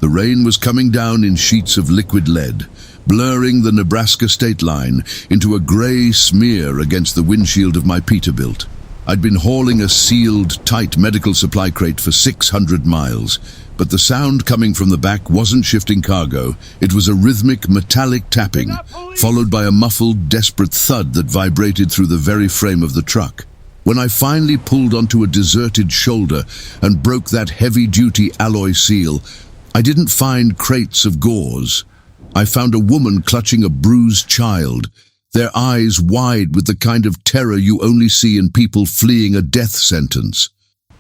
The rain was coming down in sheets of liquid lead, blurring the Nebraska state line into a grey smear against the windshield of my Peterbilt. I'd been hauling a sealed, tight medical supply crate for 600 miles, but the sound coming from the back wasn't shifting cargo. It was a rhythmic, metallic tapping, followed by a muffled, desperate thud that vibrated through the very frame of the truck. When I finally pulled onto a deserted shoulder and broke that heavy-duty alloy seal, I didn't find crates of gauze. I found a woman clutching a bruised child, their eyes wide with the kind of terror you only see in people fleeing a death sentence.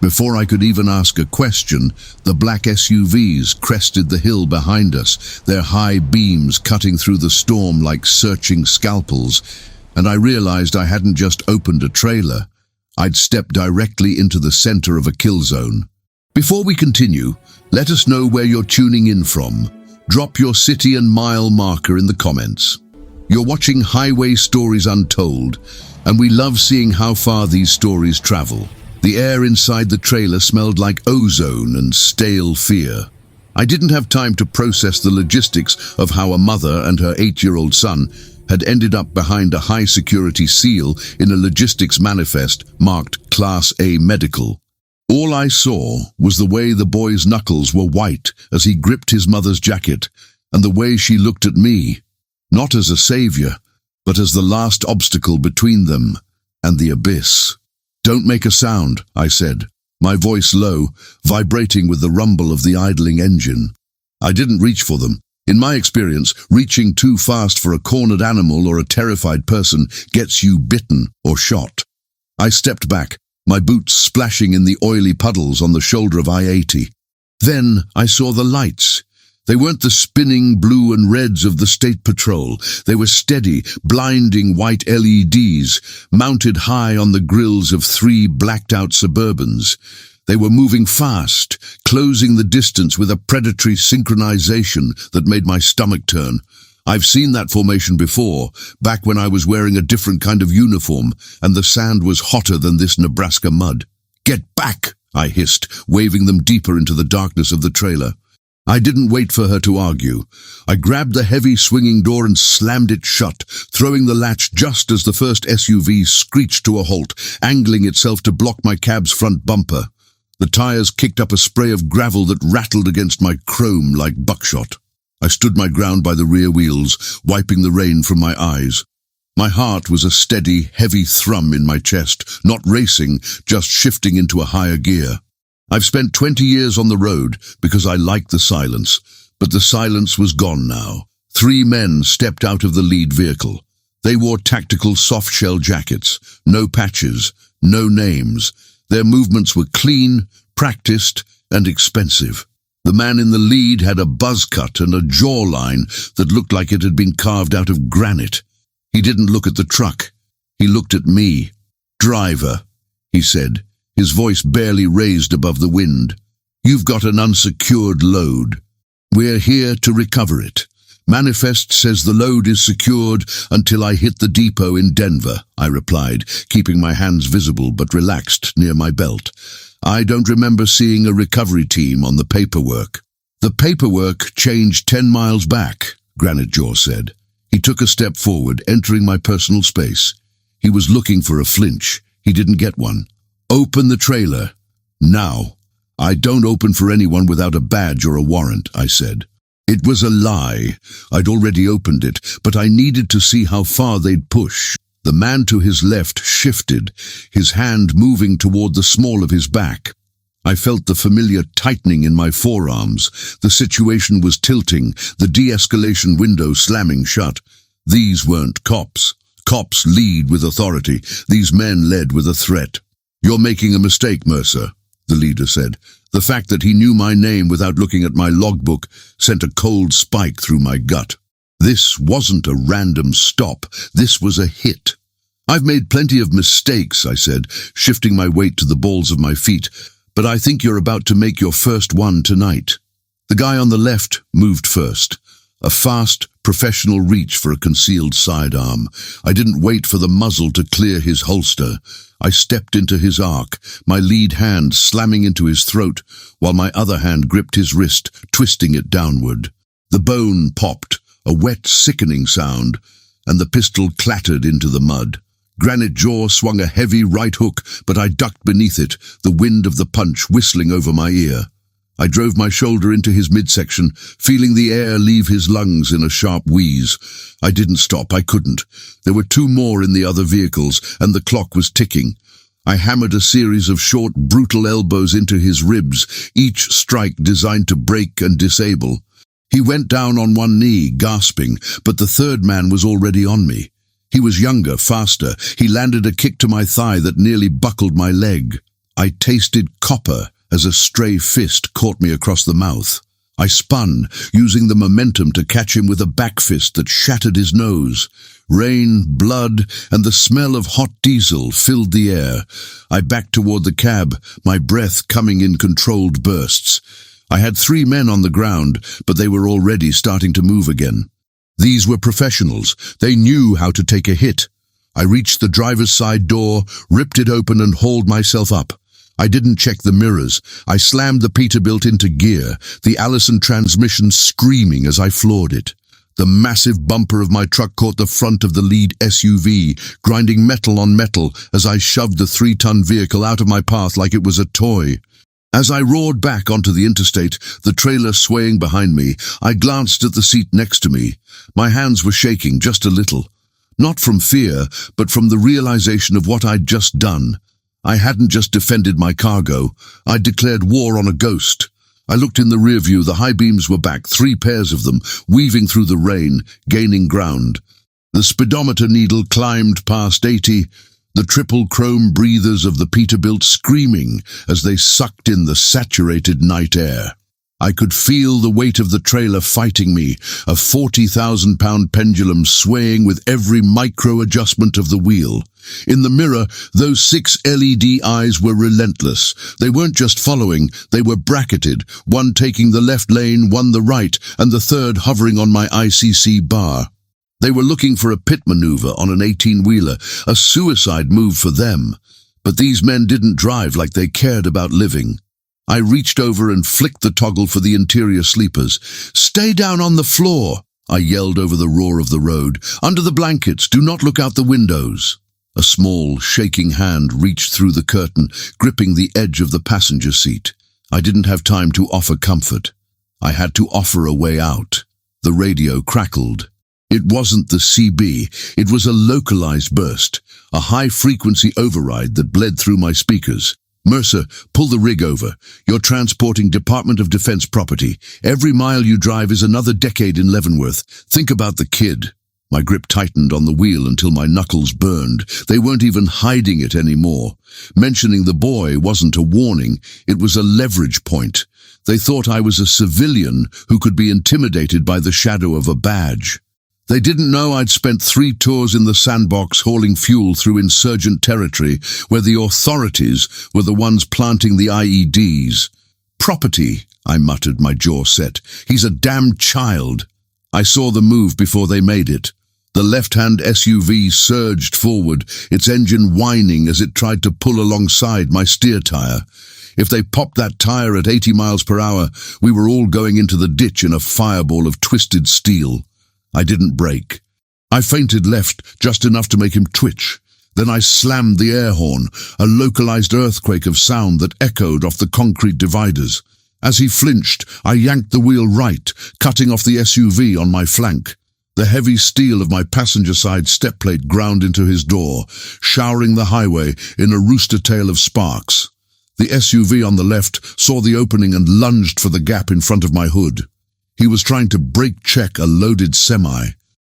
Before I could even ask a question, the black SUVs crested the hill behind us, their high beams cutting through the storm like searching scalpels, and I realized I hadn't just opened a trailer. I'd stepped directly into the center of a kill zone. Before we continue, let us know where you're tuning in from. Drop your city and mile marker in the comments. You're watching Highway Stories Untold, and we love seeing how far these stories travel. The air inside the trailer smelled like ozone and stale fear. I didn't have time to process the logistics of how a mother and her 8-year-old son had ended up behind a high-security seal in a logistics manifest marked Class A Medical. All I saw was the way the boy's knuckles were white as he gripped his mother's jacket, and the way she looked at me, not as a savior, but as the last obstacle between them and the abyss. "Don't make a sound," I said, my voice low, vibrating with the rumble of the idling engine. I didn't reach for them. In my experience, reaching too fast for a cornered animal or a terrified person gets you bitten or shot. I stepped back, my boots splashing in the oily puddles on the shoulder of I-80. Then I saw the lights. They weren't the spinning blue and reds of the State Patrol. They were steady, blinding white LEDs, mounted high on the grills of 3 blacked-out Suburbans. They were moving fast, closing the distance with a predatory synchronization that made my stomach turn. I've seen that formation before, back when I was wearing a different kind of uniform, and the sand was hotter than this Nebraska mud. "Get back!" I hissed, waving them deeper into the darkness of the trailer. I didn't wait for her to argue. I grabbed the heavy swinging door and slammed it shut, throwing the latch just as the first SUV screeched to a halt, angling itself to block my cab's front bumper. The tires kicked up a spray of gravel that rattled against my chrome like buckshot. I stood my ground by the rear wheels, wiping the rain from my eyes. My heart was a steady, heavy thrum in my chest, not racing, just shifting into a higher gear. I've spent 20 years on the road because I liked the silence, but the silence was gone now. 3 men stepped out of the lead vehicle. They wore tactical soft-shell jackets, no patches, no names. Their movements were clean, practiced, and expensive. The man in the lead had a buzz cut and a jawline that looked like it had been carved out of granite. He didn't look at the truck. He looked at me. "Driver," he said, his voice barely raised above the wind. "You've got an unsecured load. We're here to recover it. Manifest says the load is secured until I hit the depot in Denver," I replied, keeping my hands visible but relaxed near my belt. "I don't remember seeing a recovery team on the paperwork." "The paperwork changed 10 miles back," Granite Jaw said. He took a step forward, entering my personal space. He was looking for a flinch. He didn't get one. "Open the trailer. Now." "I don't open for anyone without a badge or a warrant," I said. It was a lie. I'd already opened it, but I needed to see how far they'd push. The man to his left shifted, his hand moving toward the small of his back. I felt the familiar tightening in my forearms. The situation was tilting, the de-escalation window slamming shut. These weren't cops. Cops lead with authority. These men led with a threat. "You're making a mistake, Mercer," the leader said. The fact that he knew my name without looking at my logbook sent a cold spike through my gut. This wasn't a random stop. This was a hit. "I've made plenty of mistakes," I said, shifting my weight to the balls of my feet, "but I think you're about to make your first one tonight." The guy on the left moved first. A fast, professional reach for a concealed sidearm. I didn't wait for the muzzle to clear his holster. I stepped into his arc, my lead hand slamming into his throat, while my other hand gripped his wrist, twisting it downward. The bone popped, a wet, sickening sound, and the pistol clattered into the mud. Granite jaw swung a heavy right hook, but I ducked beneath it, the wind of the punch whistling over my ear. I drove my shoulder into his midsection, feeling the air leave his lungs in a sharp wheeze. I didn't stop, I couldn't. There were two more in the other vehicles, and the clock was ticking. I hammered a series of short, brutal elbows into his ribs, each strike designed to break and disable. He went down on one knee, gasping, but the third man was already on me. He was younger, faster. He landed a kick to my thigh that nearly buckled my leg. I tasted copper as a stray fist caught me across the mouth. I spun, using the momentum to catch him with a back fist that shattered his nose. Rain, blood, and the smell of hot diesel filled the air. I backed toward the cab, my breath coming in controlled bursts. I had 3 men on the ground, but they were already starting to move again. These were professionals. They knew how to take a hit. I reached the driver's side door, ripped it open, and hauled myself up. I didn't check the mirrors. I slammed the Peterbilt into gear, the Allison transmission screaming as I floored it. The massive bumper of my truck caught the front of the lead SUV, grinding metal on metal as I shoved the 3-ton vehicle out of my path like it was a toy. As I roared back onto the interstate, the trailer swaying behind me, I glanced at the seat next to me. My hands were shaking just a little. Not from fear, but from the realization of what I'd just done. I hadn't just defended my cargo. I'd declared war on a ghost. I looked in the rear view. The high beams were back, 3 pairs of them, weaving through the rain, gaining ground. The speedometer needle climbed past 80, the triple chrome breathers of the Peterbilt screaming as they sucked in the saturated night air. I could feel the weight of the trailer fighting me, a 40,000-pound pendulum swaying with every micro-adjustment of the wheel. In the mirror, those 6 LED eyes were relentless. They weren't just following, they were bracketed, one taking the left lane, one the right, and the third hovering on my ICC bar. They were looking for a pit maneuver on an 18-wheeler, a suicide move for them. But these men didn't drive like they cared about living. I reached over and flicked the toggle for the interior sleepers. "Stay down on the floor," I yelled over the roar of the road. "Under the blankets, do not look out the windows." A small, shaking hand reached through the curtain, gripping the edge of the passenger seat. I didn't have time to offer comfort. I had to offer a way out. The radio crackled. It wasn't the CB, it was a localized burst, a high-frequency override that bled through my speakers. "Mercer, pull the rig over. You're transporting Department of Defense property. Every mile you drive is another decade in Leavenworth. Think about the kid." My grip tightened on the wheel until my knuckles burned. They weren't even hiding it anymore. Mentioning the boy wasn't a warning, it was a leverage point. They thought I was a civilian who could be intimidated by the shadow of a badge. They didn't know I'd spent 3 tours in the sandbox hauling fuel through insurgent territory where the authorities were the ones planting the IEDs. "Property," I muttered, my jaw set. "He's a damn child." I saw the move before they made it. The left-hand SUV surged forward, its engine whining as it tried to pull alongside my steer tire. If they popped that tire at 80 miles per hour, we were all going into the ditch in a fireball of twisted steel. I didn't brake. I feinted left just enough to make him twitch. Then I slammed the air horn, a localized earthquake of sound that echoed off the concrete dividers. As he flinched, I yanked the wheel right, cutting off the SUV on my flank. The heavy steel of my passenger side step plate ground into his door, showering the highway in a rooster tail of sparks. The SUV on the left saw the opening and lunged for the gap in front of my hood. He was trying to brake-check a loaded semi.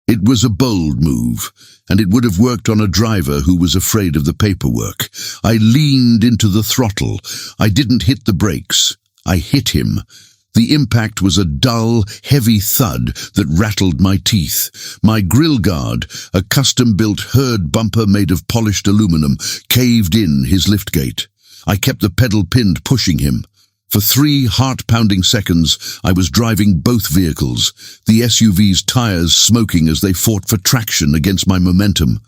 It was a bold move, and it would have worked on a driver who was afraid of the paperwork. I leaned into the throttle. I didn't hit the brakes. I hit him. The impact was a dull, heavy thud that rattled my teeth. My grill guard, a custom-built herd bumper made of polished aluminum, caved in his liftgate. I kept the pedal pinned, pushing him. For 3 heart-pounding seconds, I was driving both vehicles, the SUV's tires smoking as they fought for traction against my momentum.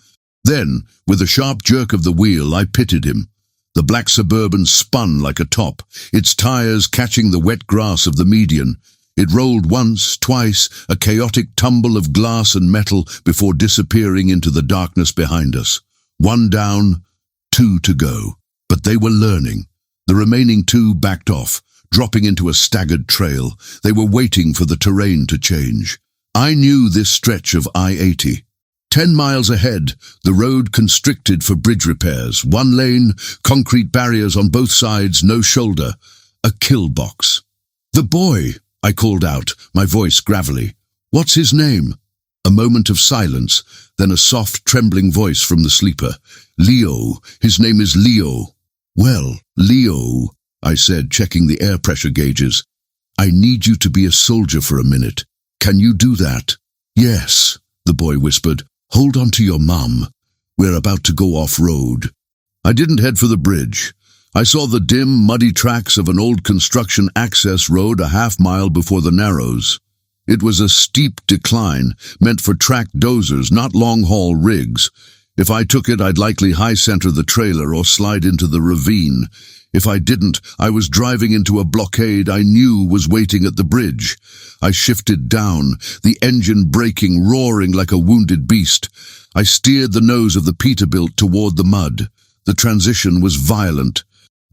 Then, with a sharp jerk of the wheel, I pitted him. The black Suburban spun like a top, its tires catching the wet grass of the median. It rolled once, twice, a chaotic tumble of glass and metal before disappearing into the darkness behind us. 1 down, 2 to go. But they were learning. The remaining 2 backed off, dropping into a staggered trail. They were waiting for the terrain to change. I knew this stretch of I-80. 10 miles ahead, the road constricted for bridge repairs. 1 lane, concrete barriers on both sides, no shoulder. A kill box. "The boy," I called out, my voice gravelly. "What's his name?" A moment of silence, then a soft, trembling voice from the sleeper. "Leo. His name is Leo." "Well, Leo," I said, checking the air pressure gauges. "I need you to be a soldier for a minute. Can you do that?" "Yes," the boy whispered. "Hold on to your mum. We're about to go off-road." I didn't head for the bridge. I saw the dim, muddy tracks of an old construction access road a half-mile before the Narrows. It was a steep decline, meant for tracked dozers, not long-haul rigs. If I took it, I'd likely high-center the trailer or slide into the ravine. If I didn't, I was driving into a blockade I knew was waiting at the bridge. I shifted down, the engine braking, roaring like a wounded beast. I steered the nose of the Peterbilt toward the mud. The transition was violent.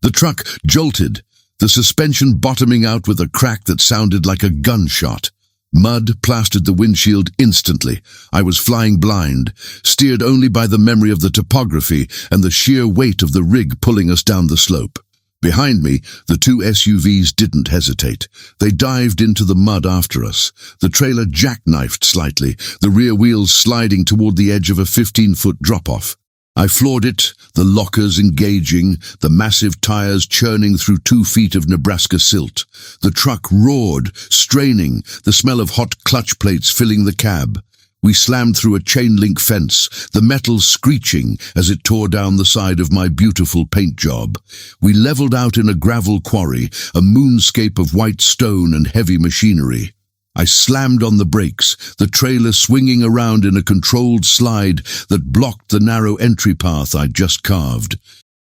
The truck jolted, the suspension bottoming out with a crack that sounded like a gunshot. Mud plastered the windshield instantly. I was flying blind, steered only by the memory of the topography and the sheer weight of the rig pulling us down the slope. Behind me, the 2 SUVs didn't hesitate. They dived into the mud after us. The trailer jackknifed slightly, the rear wheels sliding toward the edge of a 15-foot drop-off. I floored it, the lockers engaging, the massive tires churning through 2 feet of Nebraska silt. The truck roared, straining, the smell of hot clutch plates filling the cab. We slammed through a chain-link fence, the metal screeching as it tore down the side of my beautiful paint job. We leveled out in a gravel quarry, a moonscape of white stone and heavy machinery. I slammed on the brakes, the trailer swinging around in a controlled slide that blocked the narrow entry path I'd just carved.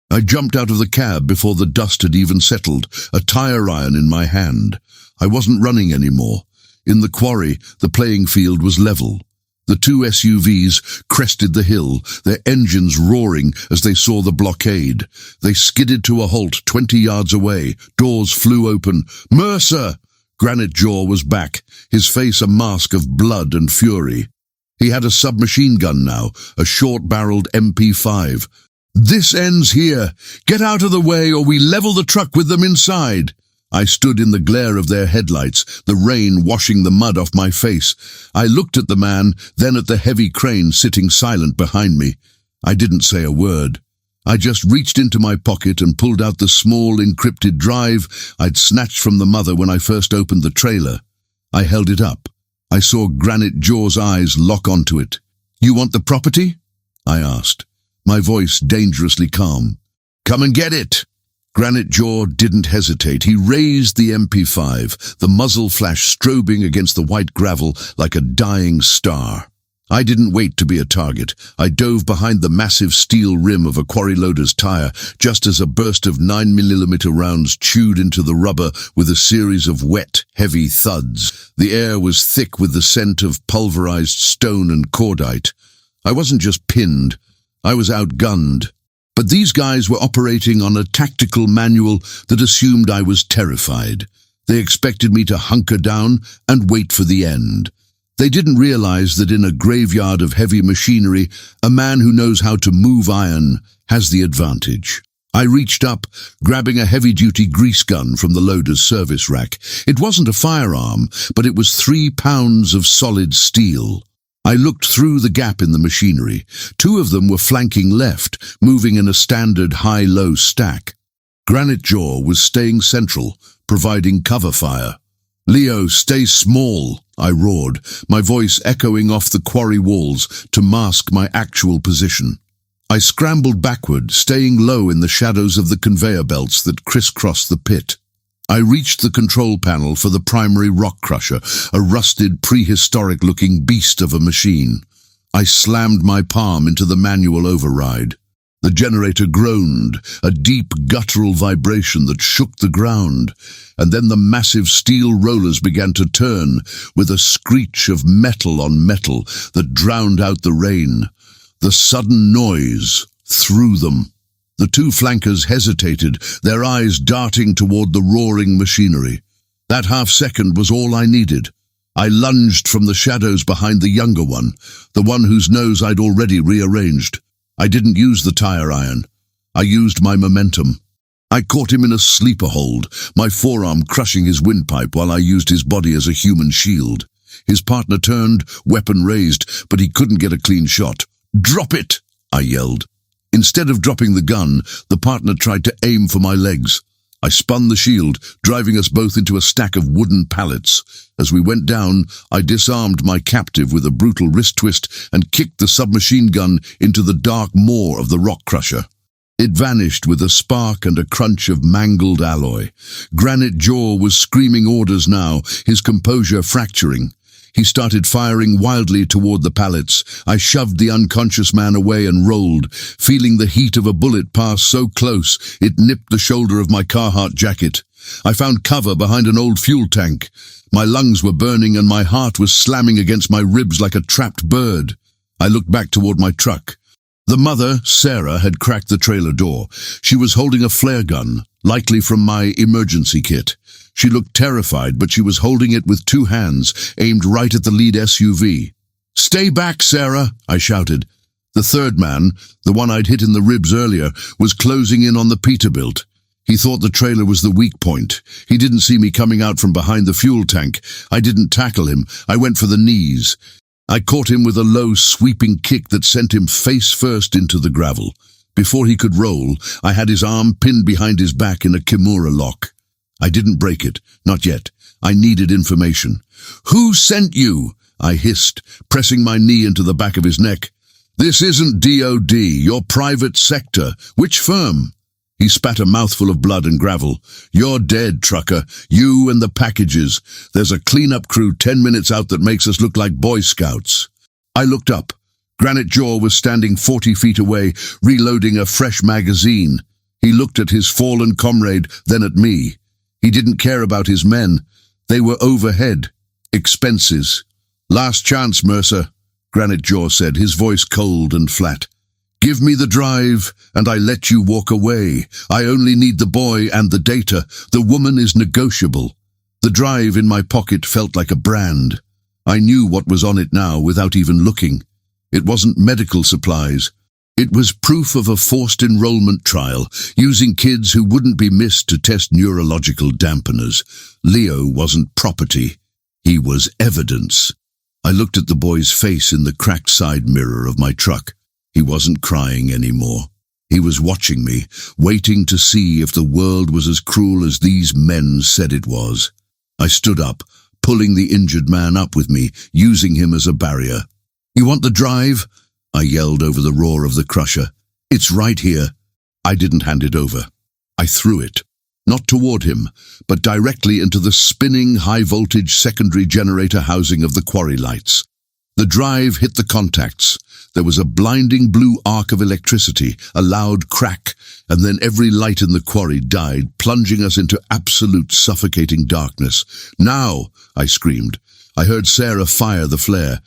I jumped out of the cab before the dust had even settled, a tire iron in my hand. I wasn't running anymore. In the quarry, the playing field was level. The 2 SUVs crested the hill, their engines roaring as they saw the blockade. They skidded to a halt 20 yards away. Doors flew open. "Mercer!" Granite Jaw was back, his face a mask of blood and fury. He had a submachine gun now, a short-barreled MP5. "This ends here. Get out of the way or we level the truck with them inside." I stood in the glare of their headlights, the rain washing the mud off my face. I looked at the man, then at the heavy crane sitting silent behind me. I didn't say a word. I just reached into my pocket and pulled out the small encrypted drive I'd snatched from the mother when I first opened the trailer. I held it up. I saw Granite Jaw's eyes lock onto it. "You want the property?" I asked, my voice dangerously calm. "Come and get it." Granite Jaw didn't hesitate. He raised the MP5, the muzzle flash strobing against the white gravel like a dying star. I didn't wait to be a target. I dove behind the massive steel rim of a quarry loader's tire just as a burst of 9mm rounds chewed into the rubber with a series of wet, heavy thuds. The air was thick with the scent of pulverized stone and cordite. I wasn't just pinned. I was outgunned. But these guys were operating on a tactical manual that assumed I was terrified. They expected me to hunker down and wait for the end. They didn't realize that in a graveyard of heavy machinery, a man who knows how to move iron has the advantage. I reached up, grabbing a heavy-duty grease gun from the loader's service rack. It wasn't a firearm, but it was 3 pounds of solid steel. I looked through the gap in the machinery. 2 of them were flanking left, moving in a standard high-low stack. Granite Jaw was staying central, providing cover fire. "Leo, stay small," I roared, my voice echoing off the quarry walls to mask my actual position. I scrambled backward, staying low in the shadows of the conveyor belts that crisscrossed the pit. I reached the control panel for the primary rock crusher, a rusted, prehistoric-looking beast of a machine. I slammed my palm into the manual override. The generator groaned, a deep guttural vibration that shook the ground, and then the massive steel rollers began to turn with a screech of metal on metal that drowned out the rain. The sudden noise threw them. The two flankers hesitated, their eyes darting toward the roaring machinery. That half-second was all I needed. I lunged from the shadows behind the younger one, the one whose nose I'd already rearranged. I didn't use the tire iron. I used my momentum. I caught him in a sleeper hold, my forearm crushing his windpipe while I used his body as a human shield. His partner turned, weapon raised, but he couldn't get a clean shot. "Drop it!" I yelled. Instead of dropping the gun, the partner tried to aim for my legs. I spun the shield, driving us both into a stack of wooden pallets. As we went down, I disarmed my captive with a brutal wrist twist and kicked the submachine gun into the dark maw of the rock crusher. It vanished with a spark and a crunch of mangled alloy. Granite Jaw was screaming orders now, his composure fracturing. He started firing wildly toward the pallets. I shoved the unconscious man away and rolled, feeling the heat of a bullet pass so close it nipped the shoulder of my Carhartt jacket. I found cover behind an old fuel tank. My lungs were burning and my heart was slamming against my ribs like a trapped bird. I looked back toward my truck. The mother, Sarah, had cracked the trailer door. She was holding a flare gun, likely from my emergency kit. She looked terrified, but she was holding it with two hands, aimed right at the lead SUV. "Stay back, Sarah," I shouted. The third man, the one I'd hit in the ribs earlier, was closing in on the Peterbilt. He thought the trailer was the weak point. He didn't see me coming out from behind the fuel tank. I didn't tackle him. I went for the knees. I caught him with a low, sweeping kick that sent him face first into the gravel. Before he could roll, I had his arm pinned behind his back in a Kimura lock. I didn't break it, not yet. I needed information. "Who sent you?" I hissed, pressing my knee into the back of his neck. "This isn't DOD, your private sector. Which firm?" He spat a mouthful of blood and gravel. "You're dead, trucker. You and the packages. There's a cleanup crew 10 minutes out that makes us look like Boy Scouts." I looked up. Granite Jaw was standing 40 feet away, reloading a fresh magazine. He looked at his fallen comrade, then at me. He didn't care about his men. They were overhead. Expenses. "Last chance, Mercer," Granite Jaw said, his voice cold and flat. "Give me the drive, and I let you walk away. I only need the boy and the data. The woman is negotiable." The drive in my pocket felt like a brand. I knew what was on it now without even looking. It wasn't medical supplies. It was proof of a forced enrollment trial, using kids who wouldn't be missed to test neurological dampeners. Leo wasn't property. He was evidence. I looked at the boy's face in the cracked side mirror of my truck. He wasn't crying anymore. He was watching me, waiting to see if the world was as cruel as these men said it was. I stood up, pulling the injured man up with me, using him as a barrier. "You want the drive?" I yelled over the roar of the crusher. "It's right here." I didn't hand it over. I threw it, not toward him, but directly into the spinning high-voltage secondary generator housing of the quarry lights. The drive hit the contacts. There was a blinding blue arc of electricity, a loud crack, and then every light in the quarry died, plunging us into absolute suffocating darkness. "Now!" I screamed. I heard Sarah fire the flare.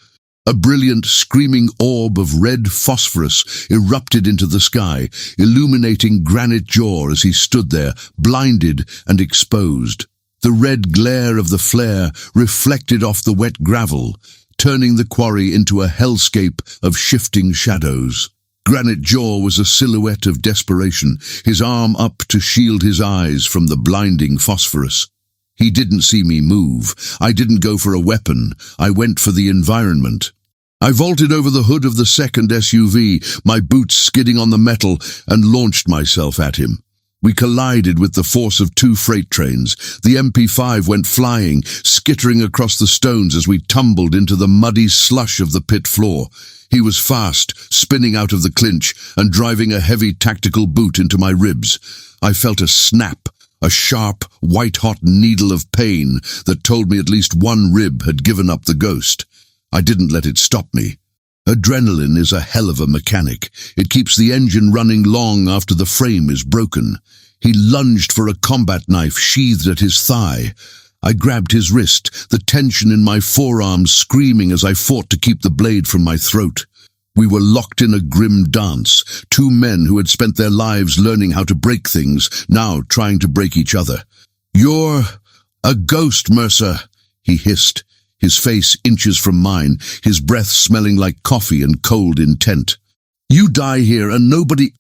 A brilliant, screaming orb of red phosphorus erupted into the sky, illuminating Granite Jaw as he stood there, blinded and exposed. The red glare of the flare reflected off the wet gravel, turning the quarry into a hellscape of shifting shadows. Granite Jaw was a silhouette of desperation, his arm up to shield his eyes from the blinding phosphorus. He didn't see me move. I didn't go for a weapon. I went for the environment. I vaulted over the hood of the second SUV, my boots skidding on the metal, and launched myself at him. We collided with the force of two freight trains. The MP5 went flying, skittering across the stones as we tumbled into the muddy slush of the pit floor. He was fast, spinning out of the clinch and driving a heavy tactical boot into my ribs. I felt a snap, a sharp, white-hot needle of pain that told me at least one rib had given up the ghost. I didn't let it stop me. Adrenaline is a hell of a mechanic. It keeps the engine running long after the frame is broken. He lunged for a combat knife sheathed at his thigh. I grabbed his wrist, the tension in my forearms screaming as I fought to keep the blade from my throat. We were locked in a grim dance, two men who had spent their lives learning how to break things, now trying to break each other. "You're a ghost, Mercer," he hissed, his face inches from mine, his breath smelling like coffee and cold intent. "You die here and nobody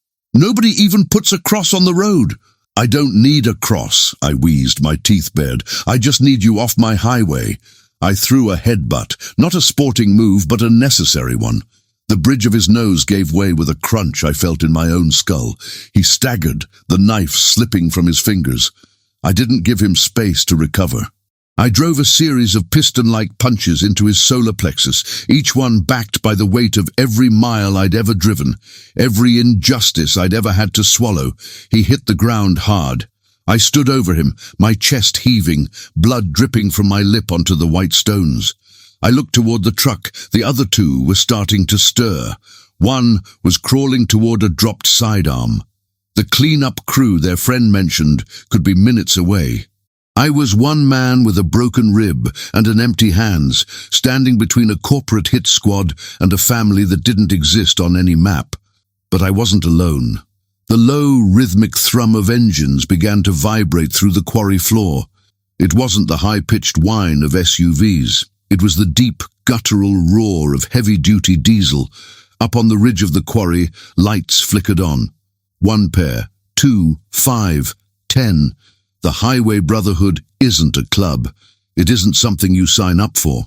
even puts a cross on the road." "I don't need a cross," I wheezed, my teeth bared. "I just need you off my highway." I threw a headbutt, not a sporting move, but a necessary one. The bridge of his nose gave way with a crunch I felt in my own skull. He staggered, the knife slipping from his fingers. I didn't give him space to recover. I drove a series of piston-like punches into his solar plexus, each one backed by the weight of every mile I'd ever driven, every injustice I'd ever had to swallow. He hit the ground hard. I stood over him, my chest heaving, blood dripping from my lip onto the white stones. I looked toward the truck. The other two were starting to stir. One was crawling toward a dropped sidearm. The clean-up crew their friend mentioned could be minutes away. I was one man with a broken rib and an empty hands, standing between a corporate hit squad and a family that didn't exist on any map. But I wasn't alone. The low, rhythmic thrum of engines began to vibrate through the quarry floor. It wasn't the high-pitched whine of SUVs. It was the deep, guttural roar of heavy-duty diesel. Up on the ridge of the quarry, lights flickered on. 1 pair, 2, 5, 10. The Highway Brotherhood isn't a club. It isn't something you sign up for.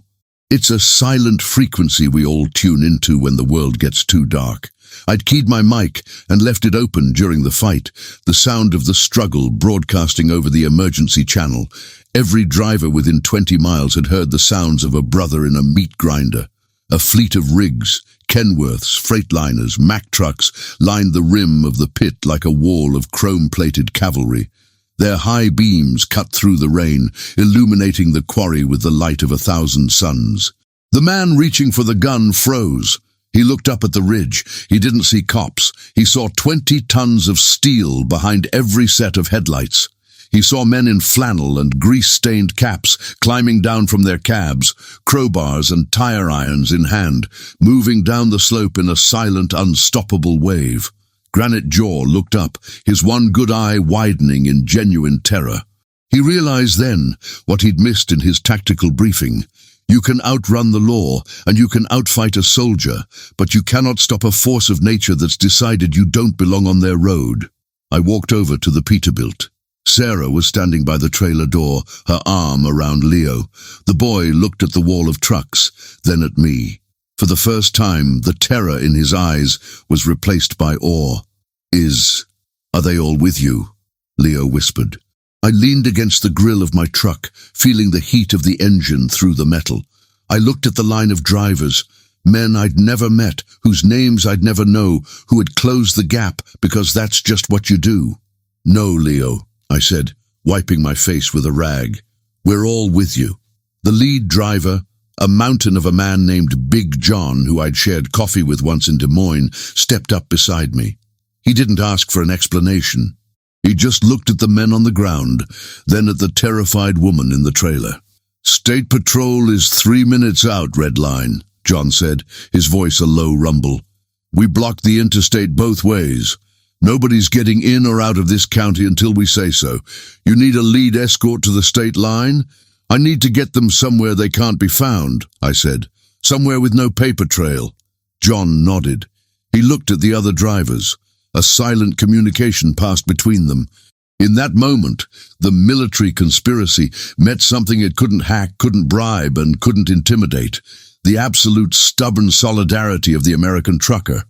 It's a silent frequency we all tune into when the world gets too dark. I'd keyed my mic and left it open during the fight, the sound of the struggle broadcasting over the emergency channel. Every driver within 20 miles had heard the sounds of a brother in a meat grinder. A fleet of rigs, Kenworths, Freightliners, Mack trucks lined the rim of the pit like a wall of chrome-plated cavalry. Their high beams cut through the rain, illuminating the quarry with the light of 1,000 suns. The man reaching for the gun froze. He looked up at the ridge. He didn't see cops. He saw 20 tons of steel behind every set of headlights. He saw men in flannel and grease-stained caps climbing down from their cabs, crowbars and tire irons in hand, moving down the slope in a silent, unstoppable wave. Granite Jaw looked up, his one good eye widening in genuine terror. He realized then what he'd missed in his tactical briefing. You can outrun the law, and you can outfight a soldier, but you cannot stop a force of nature that's decided you don't belong on their road. I walked over to the Peterbilt. Sarah was standing by the trailer door, her arm around Leo. The boy looked at the wall of trucks, then at me. For the first time, the terror in his eyes was replaced by awe. Are they all with you?" Leo whispered. I leaned against the grill of my truck, feeling the heat of the engine through the metal. I looked at the line of drivers, men I'd never met, whose names I'd never know, who had closed the gap because that's just what you do. "No, Leo," I said, wiping my face with a rag. "We're all with you." The lead driver, a mountain of a man named Big John, who I'd shared coffee with once in Des Moines, stepped up beside me. He didn't ask for an explanation. He just looked at the men on the ground, then at the terrified woman in the trailer. "State Patrol is 3 minutes out, Redline," John said, his voice a low rumble. "We blocked the interstate both ways. Nobody's getting in or out of this county until we say so. You need a lead escort to the state line?" "I need to get them somewhere they can't be found," I said. "Somewhere with no paper trail." John nodded. He looked at the other drivers. A silent communication passed between them. In that moment, the military conspiracy met something it couldn't hack, couldn't bribe, and couldn't intimidate. The absolute stubborn solidarity of the American trucker.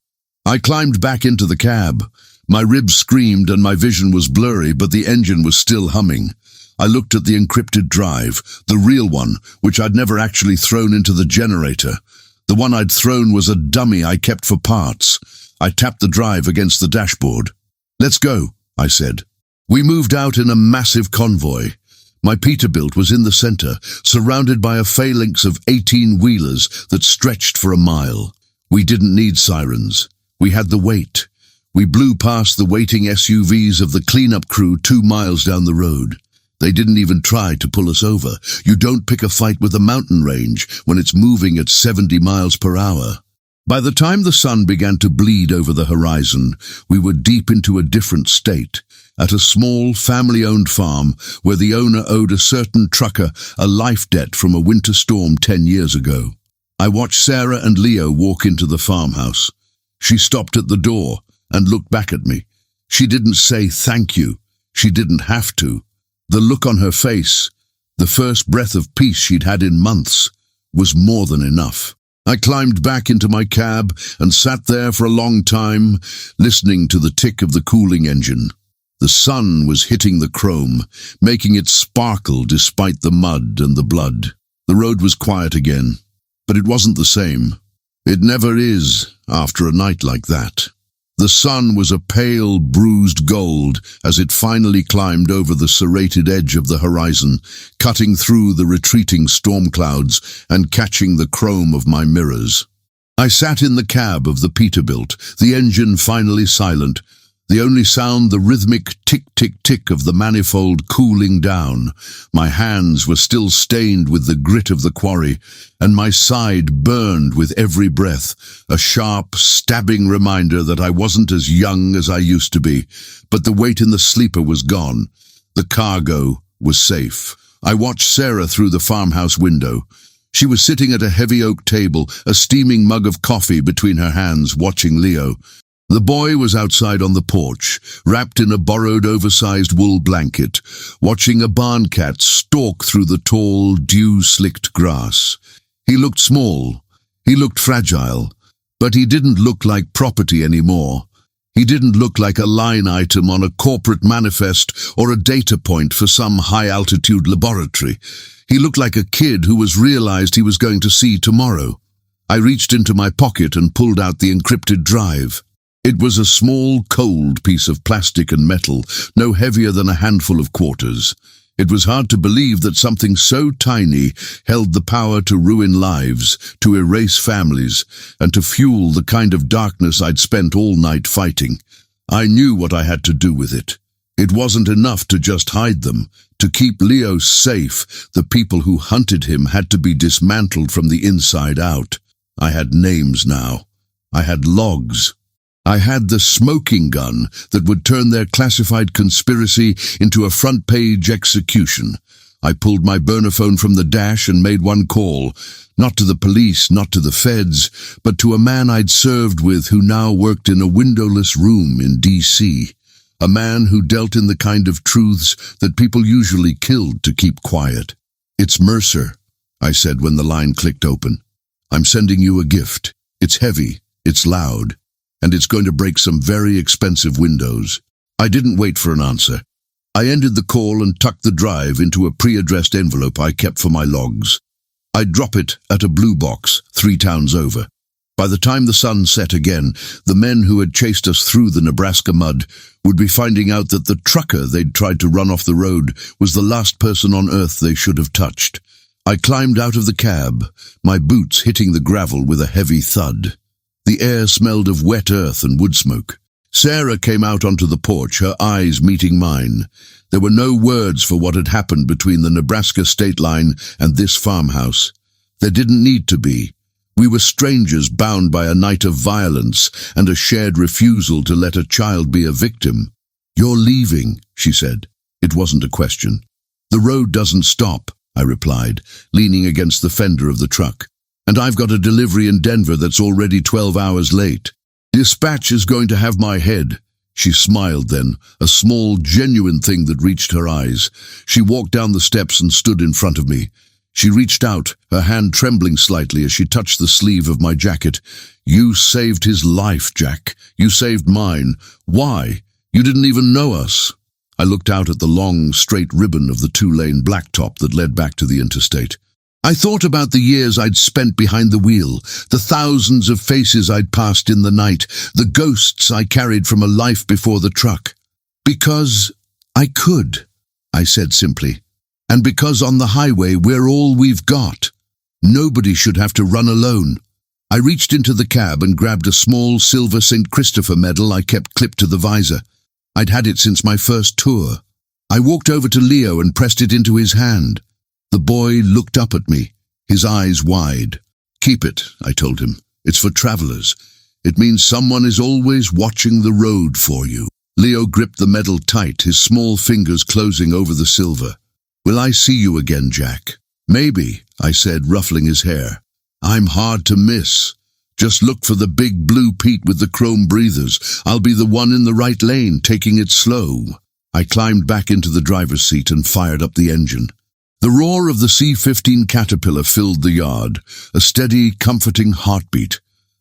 I climbed back into the cab. My ribs screamed and my vision was blurry, but the engine was still humming. I looked at the encrypted drive, the real one, which I'd never actually thrown into the generator. The one I'd thrown was a dummy I kept for parts. I tapped the drive against the dashboard. "Let's go," I said. We moved out in a massive convoy. My Peterbilt was in the center, surrounded by a phalanx of 18-wheelers that stretched for a mile. We didn't need sirens. We had the weight. We blew past the waiting SUVs of the cleanup crew 2 miles down the road. They didn't even try to pull us over. You don't pick a fight with a mountain range when it's moving at 70 miles per hour. By the time the sun began to bleed over the horizon, we were deep into a different state, at a small, family-owned farm where the owner owed a certain trucker a life debt from a winter storm 10 years ago. I watched Sarah and Leo walk into the farmhouse. She stopped at the door and looked back at me. She didn't say thank you. She didn't have to. The look on her face, the first breath of peace she'd had in months, was more than enough. I climbed back into my cab and sat there for a long time, listening to the tick of the cooling engine. The sun was hitting the chrome, making it sparkle despite the mud and the blood. The road was quiet again, but it wasn't the same. It never is after a night like that. The sun was a pale, bruised gold as it finally climbed over the serrated edge of the horizon, cutting through the retreating storm clouds and catching the chrome of my mirrors. I sat in the cab of the Peterbilt, the engine finally silent, the only sound the rhythmic tick-tick-tick of the manifold cooling down. My hands were still stained with the grit of the quarry, and my side burned with every breath, a sharp, stabbing reminder that I wasn't as young as I used to be. But the weight in the sleeper was gone. The cargo was safe. I watched Sarah through the farmhouse window. She was sitting at a heavy oak table, a steaming mug of coffee between her hands, watching Leo. The boy was outside on the porch, wrapped in a borrowed oversized wool blanket, watching a barn cat stalk through the tall, dew-slicked grass. He looked small, he looked fragile, but he didn't look like property anymore. He didn't look like a line item on a corporate manifest or a data point for some high-altitude laboratory. He looked like a kid who realized he was going to see tomorrow. I reached into my pocket and pulled out the encrypted drive. It was a small, cold piece of plastic and metal, no heavier than a handful of quarters. It was hard to believe that something so tiny held the power to ruin lives, to erase families, and to fuel the kind of darkness I'd spent all night fighting. I knew what I had to do with it. It wasn't enough to just hide them. To keep Leo safe, the people who hunted him had to be dismantled from the inside out. I had names now. I had logs. I had the smoking gun that would turn their classified conspiracy into a front-page execution. I pulled my burner phone from the dash and made one call, not to the police, not to the feds, but to a man I'd served with who now worked in a windowless room in D.C., a man who dealt in the kind of truths that people usually killed to keep quiet. "It's Mercer," I said when the line clicked open. "I'm sending you a gift. It's heavy, it's loud, and it's going to break some very expensive windows." I didn't wait for an answer. I ended the call and tucked the drive into a pre-addressed envelope I kept for my logs. I'd drop it at a blue box 3 towns over. By the time the sun set again, the men who had chased us through the Nebraska mud would be finding out that the trucker they'd tried to run off the road was the last person on earth they should have touched. I climbed out of the cab, my boots hitting the gravel with a heavy thud. The air smelled of wet earth and wood smoke. Sarah came out onto the porch, her eyes meeting mine. There were no words for what had happened between the Nebraska state line and this farmhouse. There didn't need to be. We were strangers bound by a night of violence and a shared refusal to let a child be a victim. "You're leaving," she said. It wasn't a question. "The road doesn't stop," I replied, leaning against the fender of the truck. "And I've got a delivery in Denver that's already 12 hours late. Dispatch is going to have my head." She smiled then, a small, genuine thing that reached her eyes. She walked down the steps and stood in front of me. She reached out, her hand trembling slightly as she touched the sleeve of my jacket. "You saved his life, Jack. You saved mine. Why? You didn't even know us." I looked out at the long, straight ribbon of the 2-lane blacktop that led back to the interstate. I thought about the years I'd spent behind the wheel, the thousands of faces I'd passed in the night, the ghosts I carried from a life before the truck. Because "I could," I said simply. "And because on the highway we're all we've got. Nobody should have to run alone." I reached into the cab and grabbed a small silver St. Christopher medal I kept clipped to the visor. I'd had it since my first tour. I walked over to Leo and pressed it into his hand. The boy looked up at me, his eyes wide. "Keep it," I told him. "It's for travelers. It means someone is always watching the road for you." Leo gripped the medal tight, his small fingers closing over the silver. "Will I see you again, Jack?" "Maybe," I said, ruffling his hair. "I'm hard to miss. Just look for the big blue Pete with the chrome breathers. I'll be the one in the right lane, taking it slow." I climbed back into the driver's seat and fired up the engine. The roar of the C-15 Caterpillar filled the yard, a steady, comforting heartbeat.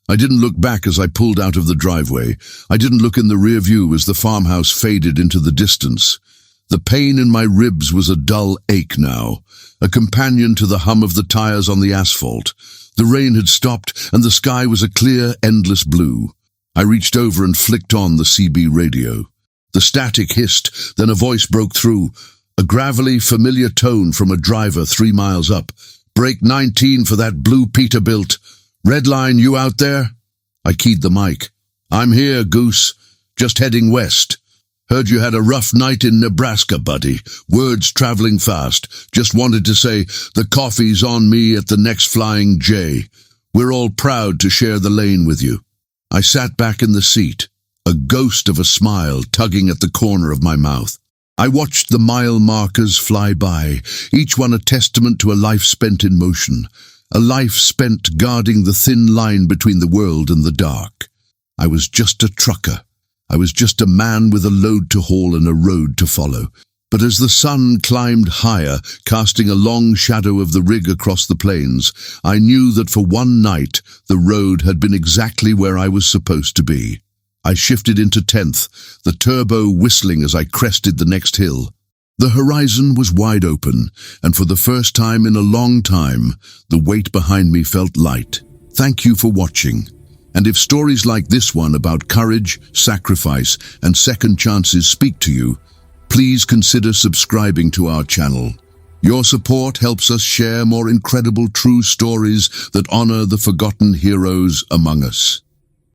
I didn't look back as I pulled out of the driveway. I didn't look in the rear view as the farmhouse faded into the distance. The pain in my ribs was a dull ache now, a companion to the hum of the tires on the asphalt. The rain had stopped, and the sky was a clear, endless blue. I reached over and flicked on the CB radio. The static hissed, then a voice broke through, a gravelly, familiar tone from a driver 3 miles up. "Break 19 for that blue Peterbilt. Redline, you out there?" I keyed the mic. "I'm here, Goose. Just heading west. Heard you had a rough night in Nebraska, buddy. Words traveling fast. Just wanted to say, the coffee's on me at the next Flying J. We're all proud to share the lane with you." I sat back in the seat, a ghost of a smile tugging at the corner of my mouth. I watched the mile markers fly by, each one a testament to a life spent in motion, a life spent guarding the thin line between the world and the dark. I was just a trucker. I was just a man with a load to haul and a road to follow. But as the sun climbed higher, casting a long shadow of the rig across the plains, I knew that for one night the road had been exactly where I was supposed to be. I shifted into 10th, the turbo whistling as I crested the next hill. The horizon was wide open, and for the first time in a long time, the weight behind me felt light. Thank you for watching. And if stories like this one about courage, sacrifice, and second chances speak to you, please consider subscribing to our channel. Your support helps us share more incredible true stories that honor the forgotten heroes among us.